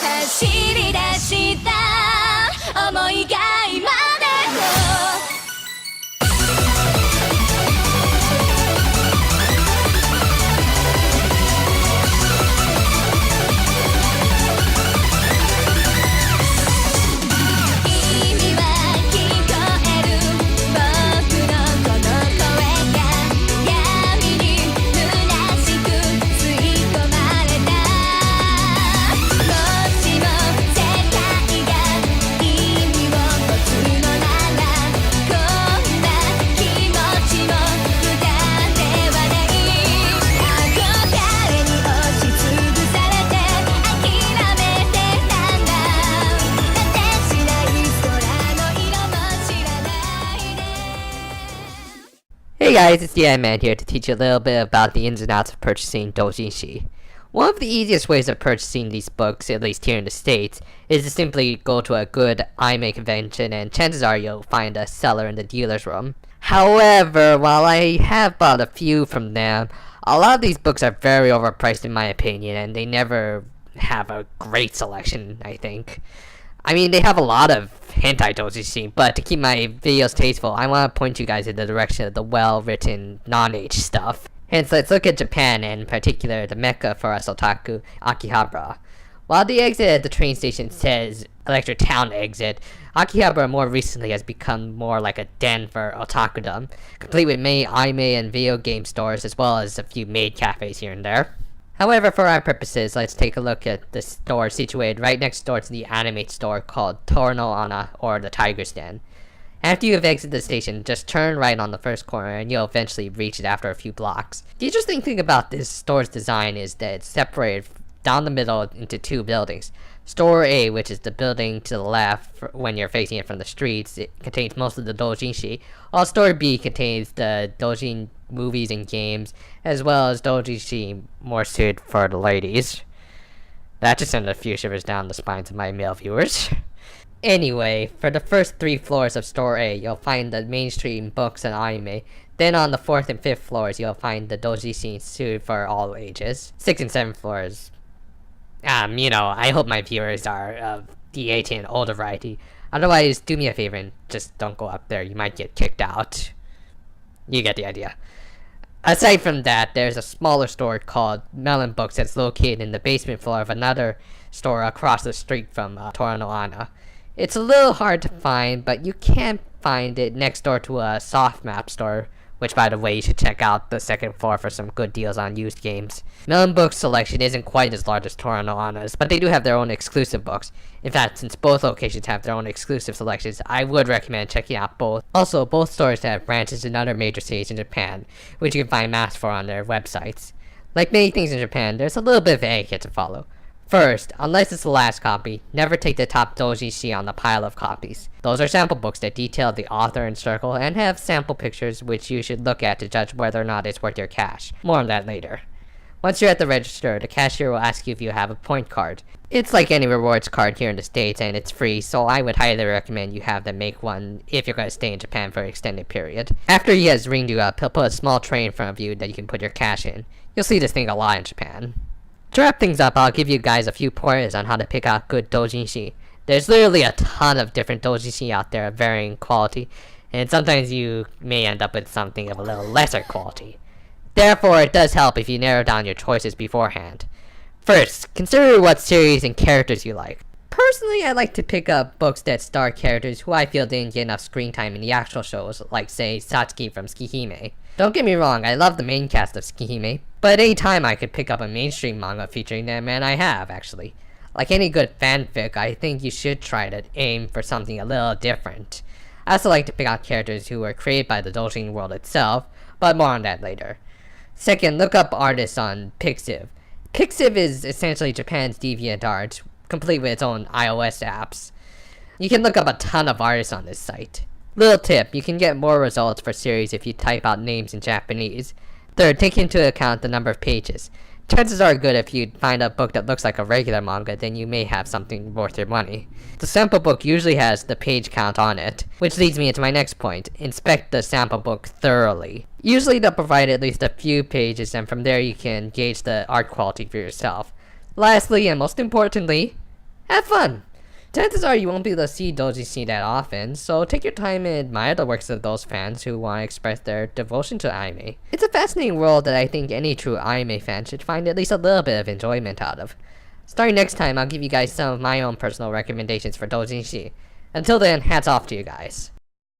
走り出した想いが今でも Hey guys, it's the Man here to teach you a little bit about the ins and outs of purchasing doujinshi. One of the easiest ways of purchasing these books, at least here in the States, is to simply go to a good anime convention and chances are you'll find a seller in the dealer's room. However, while I have bought a few from them, a lot of these books are very overpriced in my opinion and they never have a great selection, I think. I mean, they have a lot of hentai doujinshi, but to keep my videos tasteful, I want to point you guys in the direction of the well-written, non-age stuff. Hence, let's look at Japan, and in particular, the mecca for us otaku, Akihabara. While the exit at the train station says Electric Town exit, Akihabara more recently has become more like a den for otakudom, complete with many anime and video game stores, as well as a few maid cafes here and there. However, for our purposes, let's take a look at the store situated right next door to the anime store called Torno Ana, or the Tiger's Den. After you have exited the station, just turn right on the first corner and you'll eventually reach it after a few blocks. The interesting thing about this store's design is that it's separated down the middle into two buildings. Store A, which is the building to the left when you're facing it from the streets, it contains most of the doujinshi, while Store B contains the doujin movies and games, as well as doujinshi more suited for the ladies. That just sent a few shivers down the spines of my male viewers. Anyway, for the first 3 floors of Store A, you'll find the mainstream books and anime. Then on the 4th and 5th floors, you'll find the doujinshi suited for all ages. 6th and 7th floors, I hope my viewers are of the 18 and older variety. Otherwise, do me a favor and just don't go up there. You might get kicked out. You get the idea. Aside from that, there's a smaller store called Melonbooks that's located in the basement floor of another store across the street from Torano Ana. It's a little hard to find, but you can find it next door to a soft map store, which by the way, you should check out the 2nd floor for some good deals on used games. Melonbooks' selection isn't quite as large as Torano Ana's, but they do have their own exclusive books. In fact, since both locations have their own exclusive selections, I would recommend checking out both. Also, both stores have branches in other major cities in Japan, which you can find maps for on their websites. Like many things in Japan, there's a little bit of etiquette to follow. First, unless it's the last copy, never take the top doujinshi on the pile of copies. Those are sample books that detail the author and circle and have sample pictures which you should look at to judge whether or not it's worth your cash. More on that later. Once you're at the register, the cashier will ask you if you have a point card. It's like any rewards card here in the States and it's free, so I would highly recommend you have them make one if you're going to stay in Japan for an extended period. After he has ringed you up, he'll put a small tray in front of you that you can put your cash in. You'll see this thing a lot in Japan. To wrap things up, I'll give you guys a few pointers on how to pick out good doujinshi. There's literally a ton of different doujinshi out there of varying quality, and sometimes you may end up with something of a little lesser quality. Therefore, it does help if you narrow down your choices beforehand. First, consider what series and characters you like. Personally, I like to pick up books that star characters who I feel didn't get enough screen time in the actual shows, like say Satsuki from Tsukihime. Don't get me wrong, I love the main cast of Tsukihime, but any time I could pick up a mainstream manga featuring them, and I have, actually. Like any good fanfic, I think you should try to aim for something a little different. I also like to pick out characters who were created by the doujin world itself, but more on that later. Second, look up artists on Pixiv. Pixiv is essentially Japan's DeviantArt, complete with its own iOS apps. You can look up a ton of artists on this site. Little tip, you can get more results for series if you type out names in Japanese. Third, take into account the number of pages. Chances are good if you find a book that looks like a regular manga, then you may have something worth your money. The sample book usually has the page count on it, which leads me into my next point. Inspect the sample book thoroughly. Usually they'll provide at least a few pages, and from there you can gauge the art quality for yourself. Lastly, and most importantly, have fun! Chances are you won't be able to see doujinshi that often, so take your time and admire the works of those fans who want to express their devotion to anime. It's a fascinating world that I think any true anime fan should find at least a little bit of enjoyment out of. Starting next time, I'll give you guys some of my own personal recommendations for doujinshi. Until then, hats off to you guys.